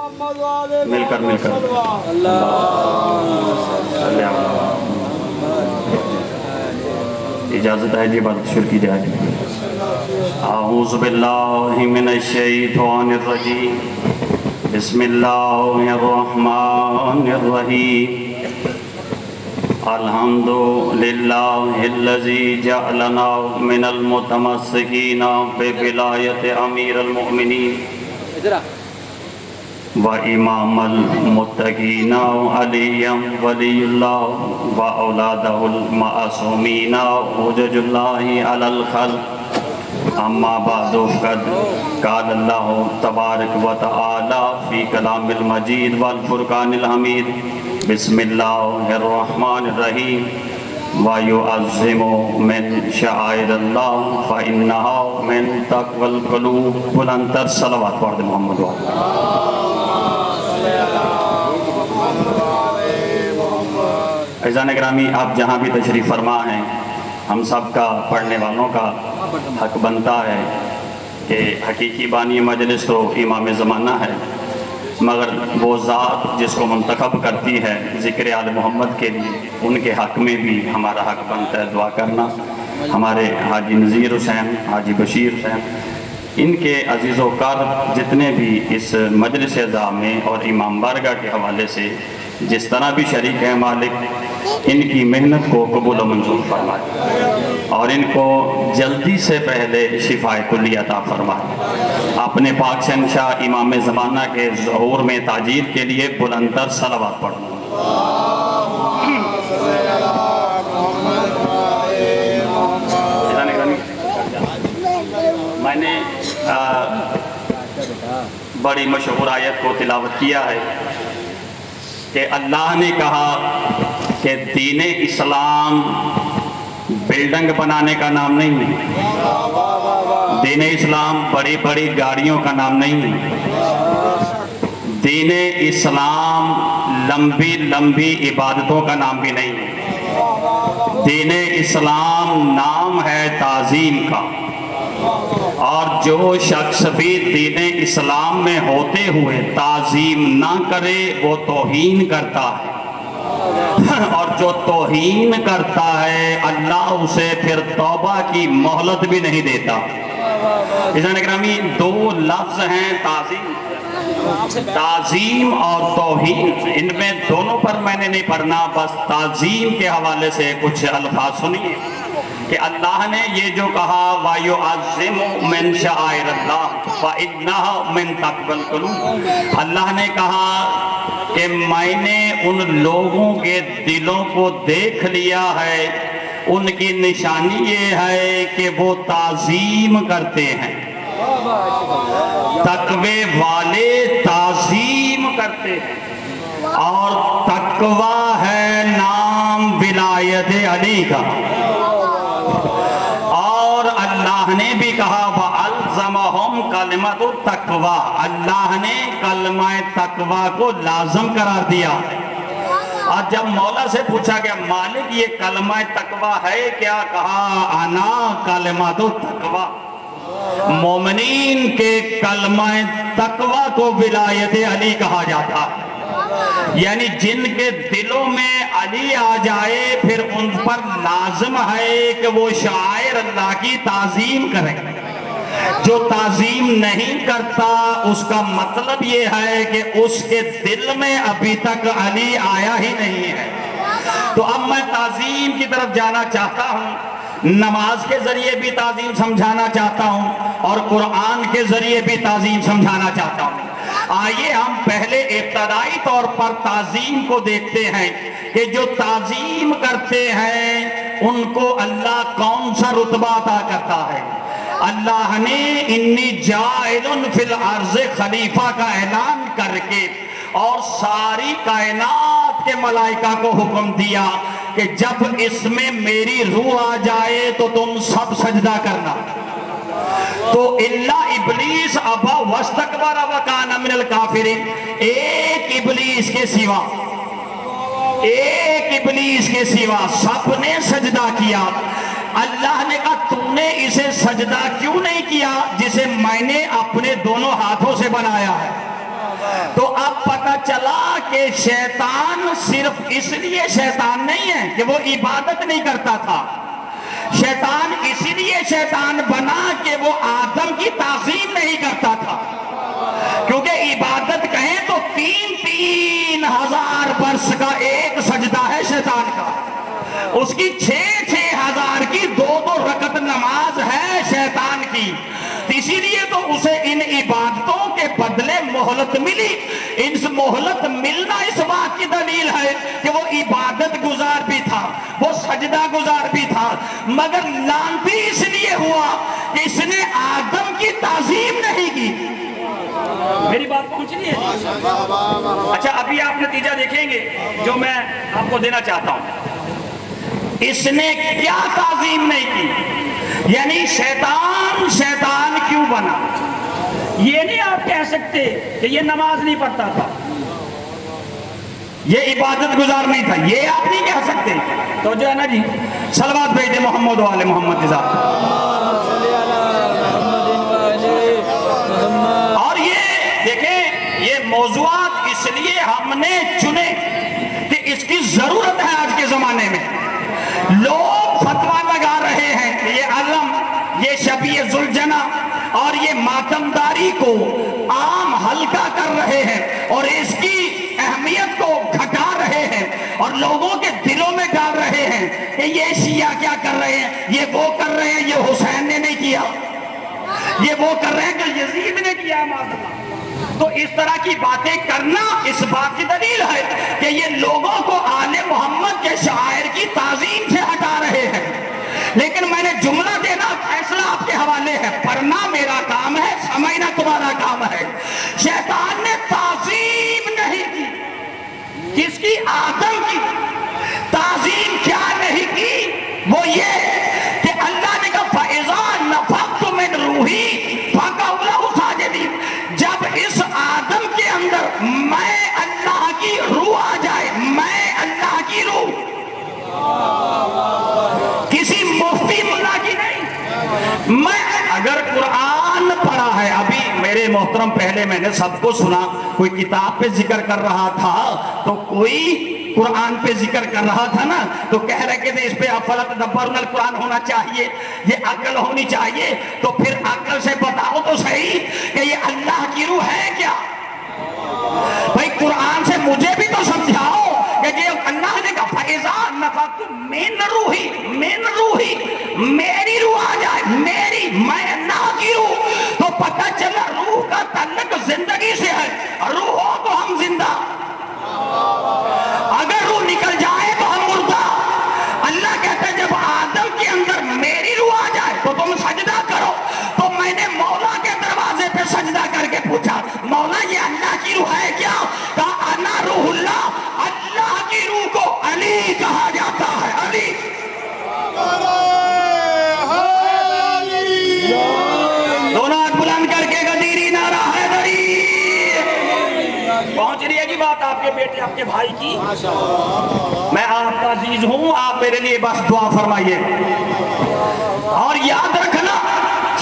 مل کر اجازت ہے جی، بات شروع کی جائے۔ اعوذ باللہ من الشیطان الرجیم، بسم اللہ الرحمن الرحیم۔ الحمدللہ الذی جعلنا من المتمسکین بولایت امیر المؤمنین وإمام المتقین علی ولی اللہ وأولادہ المعصومین حجج اللہ علی الخلق، اما بعد فقد قال اللہ تبارک و تعالی فی کلام المجید والفرقان الحمید، بسم اللہ الرحمن الرحیم۔ وَيُعَظِّمُ مِن شَعَائِرِ اللَّهِ فَإِنَّهَا مِن تَقْوَى الْقُلُوبِ۔ بلندتر صلوات پڑھ دیں محمد وعلیہ۔ عزیزان اکرامی، آپ جہاں بھی تشریف فرما ہیں، ہم سب کا پڑھنے والوں کا حق بنتا ہے کہ حقیقی بانی مجلس تو امام زمانہ ہے، مگر وہ ذات جس کو منتخب کرتی ہے ذکر آل محمد کے لیے، ان کے حق میں بھی ہمارا حق بنتا ہے دعا کرنا۔ ہمارے حاجی نذیر حسین، حاجی بشیر حسین، ان کے عزیز و کرب جتنے بھی اس مجلس اعزاز میں اور امام بارگاہ کے حوالے سے جس طرح بھی شریک ہیں، مالک ان کی محنت کو قبول و منظور فرمائے اور ان کو جلدی سے پہلے شفاء کلی عطا فرمائے۔ اپنے پاک شہنشاہ امام زمانہ کے ظہور میں تاجیل کے لیے بلندتر صلوات پڑھنا۔ میں نے بڑی مشہور آیت کو تلاوت کیا ہے کہ اللہ نے کہا کہ دین اسلام بلڈنگ بنانے کا نام نہیں ہے، دین اسلام بڑی بڑی گاڑیوں کا نام نہیں ہے، دین اسلام لمبی لمبی عبادتوں کا نام بھی نہیں ہے، دین اسلام نام ہے تعظیم کا، اور جو شخص بھی دین اسلام میں ہوتے ہوئے تعظیم نہ کرے وہ توہین کرتا ہے، اور جو توہین کرتا ہے اللہ اسے پھر توبہ کی مہلت بھی نہیں دیتا۔ عزیزان اکرامی، دو لفظ ہیں تعظیم اور توہین، ان میں دونوں پر میں نے نہیں پڑھنا، بس تعظیم کے حوالے سے کچھ الفاظ سنیے کہ اللہ نے یہ جو کہا وَيُعَظِّمُ مِن شَعَائِرِ اللَّهِ فَإِنَّهَا مِن تَقْوَى الْقُلُوبِ۔ اللہ نے کہا کہ میں نے ان لوگوں کے دلوں کو دیکھ لیا ہے، ان کی نشانی یہ ہے کہ وہ تعظیم کرتے ہیں، تقوی والے تعظیم کرتے ہیں، اور تقوی ہے نام ولایت علی کا۔ اور اللہ نے بھی کہا وَأَلْزَمَهُمْ کَلِمَةُ التَّقْوَى، اللہ نے کلمہ تقوی کو لازم قرار دیا۔ اور جب مولا سے پوچھا کہ مالک یہ کلمہ تقوی ہے کیا، کہا انا کلمۃ التقوی۔ مومنین کے کلمہ تقوی کو ولایت علی کہا جاتا ہے، یعنی جن کے دلوں میں علی آ جائے پھر ان پر لازم ہے کہ وہ شاعر اللہ کی تعظیم کریں۔ جو تعظیم نہیں کرتا اس کا مطلب یہ ہے کہ اس کے دل میں ابھی تک علی آیا ہی نہیں ہے۔ تو اب میں تعظیم کی طرف جانا چاہتا ہوں، نماز کے ذریعے بھی تعظیم سمجھانا چاہتا ہوں اور قرآن کے ذریعے بھی تعظیم سمجھانا چاہتا ہوں۔ آئیے ہم پہلے ابتدائی طور پر تعظیم کو دیکھتے ہیں کہ جو تعظیم کرتے ہیں ان کو اللہ کون سا رتبہ عطا کرتا ہے۔ اللہ نے انی جاعل فی الارض خلیفہ کا اعلان کر کے اور ساری کائنات کے ملائکہ کو حکم دیا کہ جب اس میں میری روح آ جائے تو تم سب سجدہ کرنا۔ تو اللہ ابلیس ابا واستکبر وکان من الکافرین، ایک ابلیس کے سوا سب نے سجدہ کیا۔ اللہ نے کہا تم نے اسے سجدہ کیوں نہیں کیا جسے میں نے اپنے دونوں ہاتھوں سے بنایا ہے؟ تو چلا کہ شیطان صرف اس لیے شیطان نہیں ہے کہ وہ عبادت نہیں کرتا تھا، شیطان اسی لیے شیطان بنا کہ وہ آدم کی تعظیم نہیں کرتا تھا، کیونکہ عبادت کہیں تو 3,000 برس کا ایک سجدہ ہے شیطان کا، اس کی 6,000 کی 2 رکعت نماز ہے شیطان کی، اسی لیے تو اسے ان عبادتوں کے بدلے مہلت ملی۔ ان سے مہلت ملنا اس بات کی دلیل ہے کہ وہ عبادت گزار بھی تھا، وہ سجدہ گزار بھی تھا، مگر لعنتی اس لیے ہوا کہ اس نے آدم کی تعظیم نہیں کی۔ میری بات پہنچ رہی ہے؟ اچھا، ابھی آپ نتیجہ دیکھیں گے جو میں آپ کو دینا چاہتا ہوں۔ اس نے کیا تعظیم نہیں کی؟ یعنی شیطان کیوں بنا؟ یہ نہیں آپ کہہ سکتے کہ یہ نماز نہیں پڑھتا تھا، یہ عبادت گزار نہیں تھا، یہ آپ نہیں کہہ سکتے۔ تو جو ہے نا جی، صلوات بھیجے محمد و آل محمد کے ساتھ۔ اور یہ دیکھیں، یہ موضوعات اس لیے ہم نے چنے کہ اس کی ضرورت ہے آج کے زمانے میں۔ لوگ فتویٰ لگا رہے ہیں کہ یہ علم، یہ شبیہ ذوالجناح اور یہ ماتمداری کو عام ہلکا کر رہے ہیں اور اس کی اہمیت کو گھٹا رہے ہیں اور لوگوں کے دلوں میں ڈال رہے ہیں کہ یہ شیعہ کیا کر رہے ہیں، یہ وہ کر رہے ہیں، یہ حسین نے نہیں کیا، یہ وہ کر رہے ہیں کہ یزید نے کیا معاذ۔ تو اس طرح کی باتیں کرنا اس بات کی دلیل ہے کہ یہ لوگوں کو آل محمد کے شاعر کی تعظیم سے ہٹا رہے ہیں۔ لیکن میں نے جملہ دینا، فیصلہ آپ کے حوالے ہے، پڑھنا میرا کام ہے، سمجھنا تمہارا کام ہے۔ شیطان نے تعظیم نہیں کی، کس کی؟ آدم کی۔ تعظیم کیا نہیں کی؟ وہ یہ کہ اللہ نے کہا فَإِذَا نَفَخْتُ مِنْ رُوحِي فَقَعُوا لَهُ سَاجِدِينَ۔ جب اس آدم کے اندر میں اللہ کی روح آ جائے، میں اللہ کی روح، کسی مفتی ملا کی نہیں، میں اگر قرآن پڑھا ہے، ابھی میرے محترم پہلے میں نے سب کو سنا، کوئی کتاب پہ ذکر کر رہا تھا تو کوئی قرآن پہ ذکر کر رہا تھا نا، تو کہہ رہے تھے اس پہ افلا تدبرون القرآن ہونا چاہیے، یہ عقل ہونی چاہیے۔ تو پھر عقل سے بتاؤ تو صحیح کہ یہ اللہ کی روح ہے کیا؟ بھائی قرآن سے مجھے بھی تو سمجھاؤ کہ یہ اللہ نے کہا فَإِذَا نَفَخْتُ مِنْ رُوحِي، میری روح آ جائے، میری، میں اللہ کی روح۔ تو پتہ چلا روح کا تعلق زندگی سے ہے، روح ہو تو ہم زندہ، اگر روح نکل جائے تو ہم مردہ۔ اللہ کہتا ہے جب آدم کے اندر میری روح آ جائے تو تم سجدہ کرو۔ تو میں نے مولا کے دروازے پہ سجدہ کر کے پوچھا، مولا یہ اللہ کی روح ہے کیا؟ کہا انا روح اللہ، اللہ کی روح کو علی کہا جاتا ہے، علی۔ دونوں ہاتھ بلند کر کے غدیری نعرہ حیدری۔ پہنچ رہی ہے جی بات آپ کے بیٹے، آپ کے بھائی کی؟ میں آپ کا عزیز ہوں، آپ میرے لیے بس دعا فرمائیے۔ اور یاد رکھنا،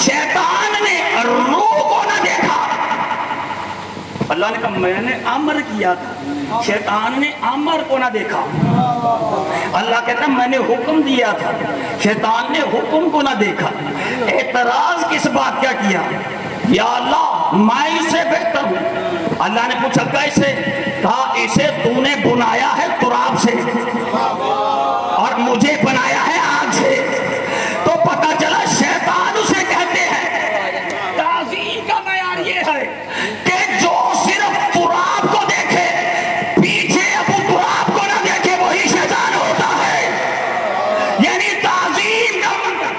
شیطان نے روح کو نہ دیکھا، اللہ نے کہا میں نے امر کیا تھا، شیطان نے امر کو نہ دیکھا۔ اللہ کہتا ہے میں نے حکم دیا تھا، شیطان نے حکم کو نہ دیکھا۔ اعتراض کس بات کیا کیا؟ یا اللہ میں اسے بہتر ہوں۔ اللہ نے پوچھا کیسے؟ کہا اسے تو نے بنایا ہے تراب سے اور مجھے بنایا ہے آگ سے۔ تو پتہ چلا شیطان اسے کہتے ہیں، تعظیم کا معیار یہ ہے کہ جو صرف تراب کو دیکھے، پیچھے ابو تراب کو نہ دیکھے، وہی شیطان ہوتا ہے۔ یعنی تعظیم کا منکر،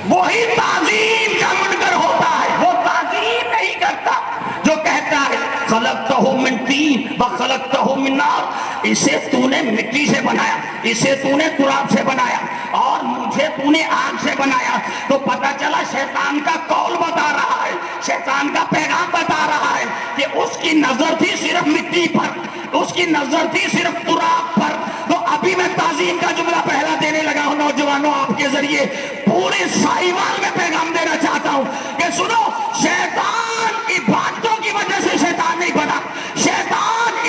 وہی تعظیم کا منکر ہوتا ہے، وہ تعظیم نہیں کرتا جو کہتا ہے خلقتہ من طین وخلقتہ من نار، اسے تو نے مٹی سے بنایا، اسے تو نے تراب سے بنایا اور مجھے تو نے آگ سے بنایا۔ تو پتہ چلا شیطان کا قول بتا رہا ہے، شیطان کا پیغام بتا رہا ہے کہ اس کی نظر تھی صرف مٹی پر، اس کی نظر تھی صرف تراب پر۔ تو ابھی میں تعظیم کا جملہ پہلا دینے لگا ہوں نوجوانوں، آپ کے ذریعے پورے سائیوان میں پیغام دینا چاہتا ہوں کہ سنو، شیطان عبادتوں کی وجہ سے شیطان نہیں بنا، شیطان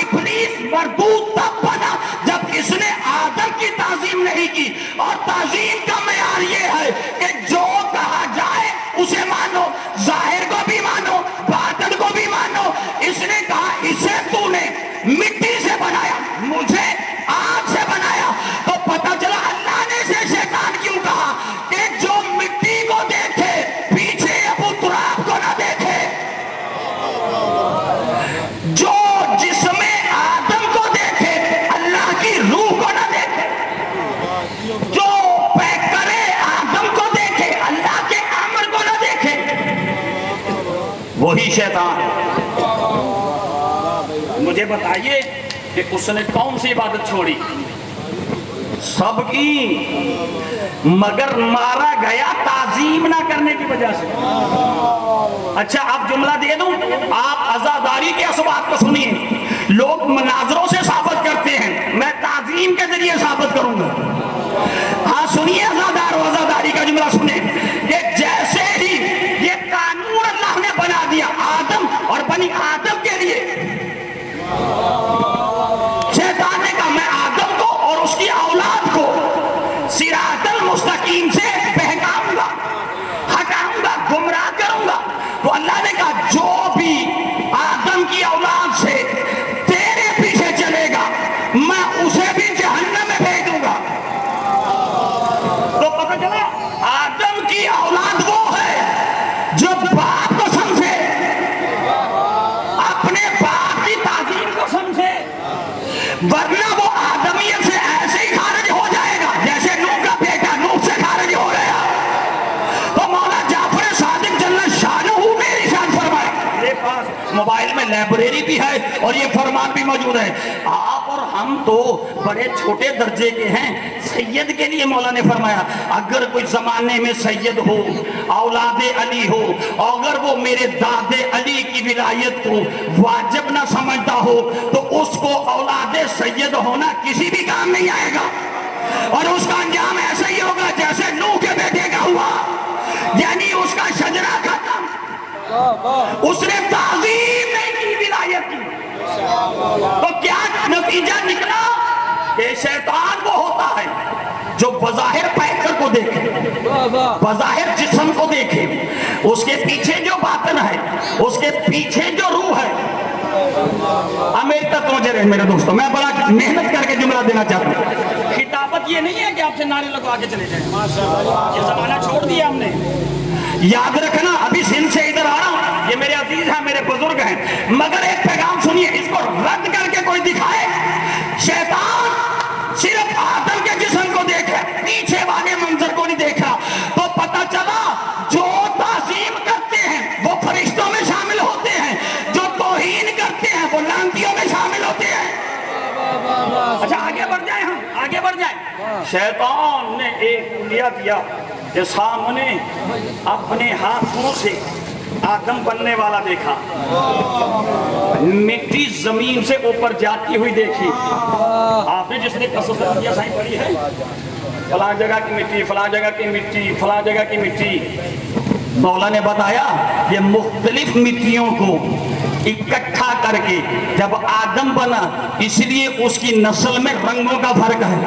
مجھے بتائیے کہ اس نے کون سی عبادت چھوڑی؟ سب کی، مگر مارا گیا تعظیم نہ کرنے کی وجہ سے۔ اچھا اب جملہ دے دوں، آپ عزاداری کے اسباب کو سنیے۔ لوگ مناظروں سے ثابت کرتے ہیں، میں تعظیم کے ذریعے ثابت کروں گا۔ ہاں سنیے، عزادار و عزاداری کا جملہ سنیں کہ جیسے ہی یہ قانون اللہ نے بنا دیا آدم اور بنی آدم کے لیے، شیطان نے کہا میں آدم کو اور اس کی اولاد کو صراط المستقیم سے بہکاؤں گا، ہٹاؤں گا، گمراہ کروں گا۔ تو اللہ نے کہا جو بھی آدم کی اولاد سے تیرے پیچھے چلے گا میں اسے بھی جہنم میں بھیج دوں گا۔ تو پتہ چلا آدم کی اولاد وہ ہے جو باپ کو سمجھے، اپنے باپ کی تعظیم کو سمجھے، ورنہ وہ آدمیت سے ایسے ہی خارج ہو جائے گا جیسے نوح کا بیٹا نوح سے خارج ہو گیا۔ تو مولا جعفر صادق جل شانہ نے ارشاد فرمایا، میرے پاس موبائل میں لائبریری بھی ہے اور یہ فرمان بھی موجود ہے، آپ اور ہم تو بڑے چھوٹے درجے کے ہیں، سید کے لیے مولا نے فرمایا اگر کوئی زمانے میں سید ہو، اولاد علی ہو، اگر وہ میرے داد علی کی ولایت کو واجب نہ سمجھتا ہو تو اس کو اولاد سید ہونا کسی بھی کام نہیں آئے گا، اور اس کا انجام ایسا ہی ہوگا جیسے نوح کے بیٹے کا ہوا، یعنی اس کا شجرہ ختم، اس نے تعظیم نہیں کی ولایت کی۔ تو کیا نتیجہ نکلا کہ شیطان وہ ہوتا ہے جو بظاہر پیکر کو دیکھے، بظاہر جسم کو دیکھے، اس کے پیچھے جو باطن ہے، اس کے پیچھے جو روح ہے۔ میری تک توجہ رہے میرے دوستوں، میں بڑا محنت کر کے جملہ دینا چاہتا ہوں۔ خطابت یہ نہیں ہے کہ آپ سے نعرے لگوا کے چلے جائیں، یہ زمانہ چھوڑ دیا ہم نے۔ یاد رکھنا ابھی سندھ سے ادھر آ رہا ہوں، یہ میرے عزیز ہیں، میرے بزرگ ہیں، مگر ایک پیغام سنیے، اس کو رد کر کے کوئی دکھائے شیطان صرف آدم کے جسم کو دیکھے، پیچھے والے منظر کو نہیں دیکھا، تو پتہ چلا جو تعظیم کرتے ہیں وہ فرشتوں میں شامل ہوتے ہیں، جو توہین کرتے ہیں وہ لعنتیوں میں شامل ہوتے ہیں۔ اچھا آگے بڑھ جائیں، ہم آگے بڑھ جائیں۔ شیطان نے ایک علیہ دیا کہ سامنے اپنے ہاتھوں سے آدم بننے والا دیکھا، مٹی زمین سے اوپر جاتی ہوئی دیکھی۔ آپ نے جس نے قصص الانبیاء سائیں پڑھی ہے، فلاں جگہ کی مٹی، فلاں جگہ کی مٹی، فلاں جگہ کی مٹی، مولا نے بتایا یہ مختلف مٹیوں کو اکٹھا کر کے جب آدم بنا، اس لیے اس کی نسل میں رنگوں کا فرق ہے۔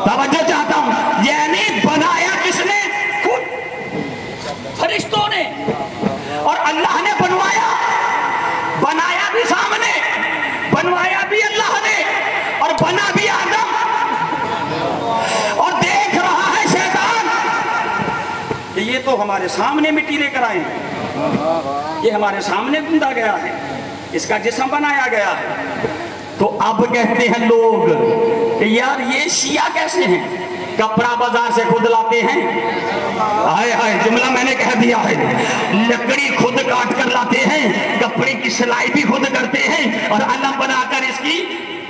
توجہ چاہتا ہوں، یعنی بنایا کس نے؟ خود فرشتوں نے، اور اللہ نے بنوایا، بنایا بھی سامنے، بنوایا بھی اللہ نے، اور بنا بھی آدم، اور دیکھ رہا ہے شیطان کہ یہ تو ہمارے سامنے مٹی لے کر آئے ہیں، یہ ہمارے سامنے گوندا گیا ہے، اس کا جسم بنایا گیا ہے۔ تو اب کہتے ہیں لوگ کہ یار یہ شیعہ کیسے ہیں، کپڑا بازار سے خود لاتے ہیں، آئے آئے جملہ میں نے کہہ دیا ہے، لکڑی خود کاٹ کر لاتے ہیں، کپڑے کی سلائی بھی خود کرتے ہیں، اور علم بنا کر اس کی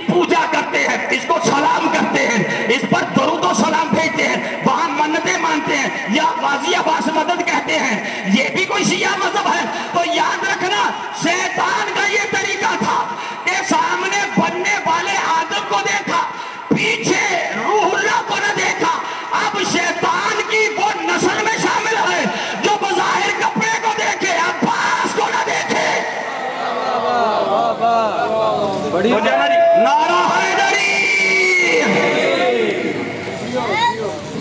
پوجا کرتے ہیں، اس کو سلام کرتے ہیں، اس پر درود و سلام بھیجتے ہیں، وہاں منتیں مانتے ہیں، یا غازی عباس مدد کہتے ہیں، یہ بھی کوئی شیعہ مذہب ہے۔ تو یاد رکھنا شیطان کا یہ طریقہ تھا کہ سامنے بننے والے آدم کو دیکھا، پیچھے روح اللہ کو نہ دیکھا۔ اب شیطان کی وہ نسل میں شامل ہے جو بظاہر کپڑے کو دیکھے، عباس کو نہ دیکھے۔ نعرہ حیدری،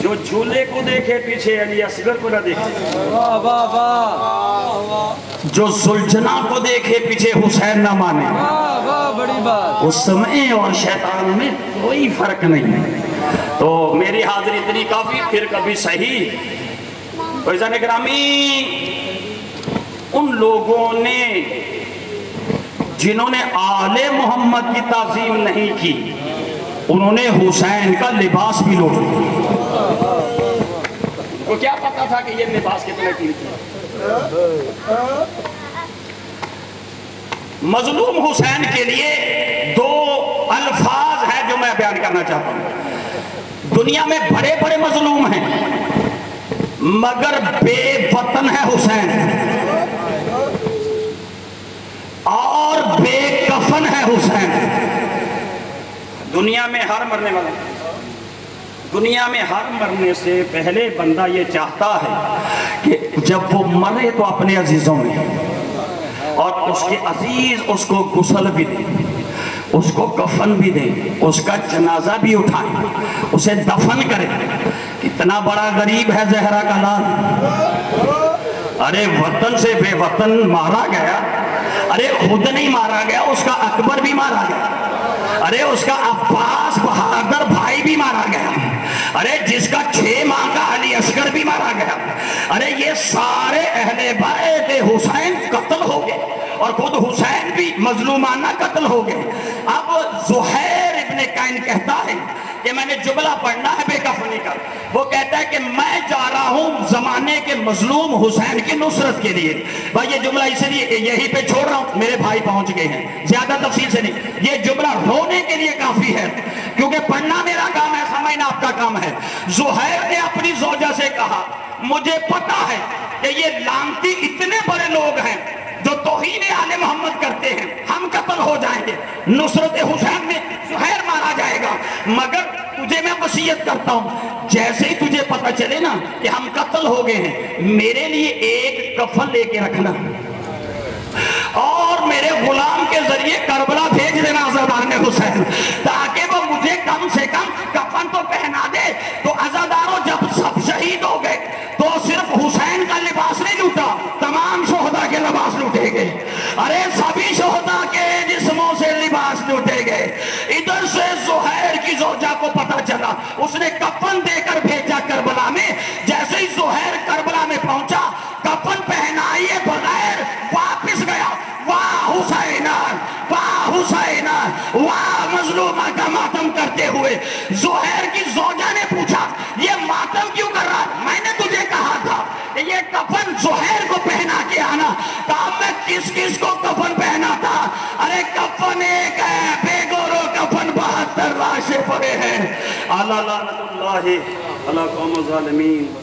جو جھولے کو دیکھے پیچھے علی اصغر کو نہ دیکھے، جو سلجھنا کو دیکھے پیچھے حسین نہ مانے۔ اس میں اور شیطان میں کوئی فرق نہیں ہے۔ تو میری حاضری اتنی کافی، پھر کبھی صحیح۔ عزیزان گرامی، ان لوگوں نے جنہوں نے آل محمد کی تعظیم نہیں کی، انہوں نے حسین کا لباس بھی لوٹ لیا۔ کو کیا پتا تھا کہ یہ لباس کتنے قیمتی ہے؟ مظلوم حسین کے لیے دو الفاظ ہیں جو میں بیان کرنا چاہتا ہوں. دنیا میں بڑے بڑے مظلوم ہیں مگر بے وطن ہے حسین، اور بے کفن ہے حسین. دنیا میں ہر مرنے والا، دنیا میں ہر مرنے سے پہلے بندہ یہ چاہتا ہے کہ جب وہ مرے تو اپنے عزیزوں میں، اور اس کے عزیز اس کو غسل بھی دیں، اس کو کفن بھی دیں، اس کا جنازہ بھی اٹھائیں، اسے دفن کریں. کتنا بڑا غریب ہے زہرا کا لال. ارے وطن سے بے وطن مارا گیا، ارے خود نہیں مارا گیا، اس کا اکبر بھی مارا گیا، ارے اس کا عباس بہادر بھائی بھی مارا گیا، ارے جس کا 6 ماہ کا علی اصغر بھی مارا گیا. ارے یہ سارے اہل بیت حسین قتل ہو گئے، اور خود حسین بھی مظلومانہ قتل ہو گئے. اب زہیر ابن قین کہتا ہے کہ میں نے جملہ پڑھنا ہے بے کفنی کا. وہ کہتا ہے کہ میں جا رہا ہوں زمانے کے مظلوم حسین کی نصرت کے لیے. بھائی یہ جملہ اس لیے یہیں پہ چھوڑ رہا ہوں، میرے بھائی پہنچ گئے ہیں، زیادہ تفصیل سے نہیں. یہ جملہ رونے کے لیے کافی ہے، کیونکہ پڑھنا میرا کام ہے، سمجھنا آپ کا کام ہے. زہیر نے اپنی زوجہ سے کہا مجھے پتا ہے کہ یہ لعنتی اتنے بڑے لوگ ہیں جو توہین آل محمد کرتے ہیں، ہم قتل ہو جائیں گے، نصرت حسین میں زہیر مارا جائے گا، مگر تجھے میں وصیت کرتا ہوں جیسے ہی تجھے پتا چلے نا کہ ہم قتل ہو گئے ہیں، میرے لیے ایک کفن لے کے رکھنا، اور میرے غلام کے ذریعے کربلا بھیج دینا عزادار نے حسین، تاکہ وہ مجھے کم سے کم کفن تو پہنا دے. تو عزاداروں جب سب شہید ہو گئے تو صرف حسین کا لباس نہیں لوٹا، تمام شہداء کے لباس لوٹے گئے. ارے سبھی شہداء کے جسموں سے لباس لوٹے گئے. ادھر سے زہیر کی زوجہ کو پتا چلا، اس نے کفن دے کر بھیجا کربلا میں. جیسے ہی زہیر کربلا میں پہنچا، کفن پہنائے بغیر واپس گیا. واہ حسین، واہ حسین، واہ مظلومہ کا ماتم کرتے ہوئے. زہیر کی زوجہ نے پوچھا یہ ماتم کیوں کر رہا ہے؟ میں نے تجھے کہا تھا کہ یہ کفن زہیر کو پہنا کے آنا. کہا میں کس کس کو کفن پہنا تھا؟ ارے کفن ایک ہے، بے گورو کفن 72 لاشیں پڑے ہیں. اللہ لعنت اللہ علی قوم الظالمین.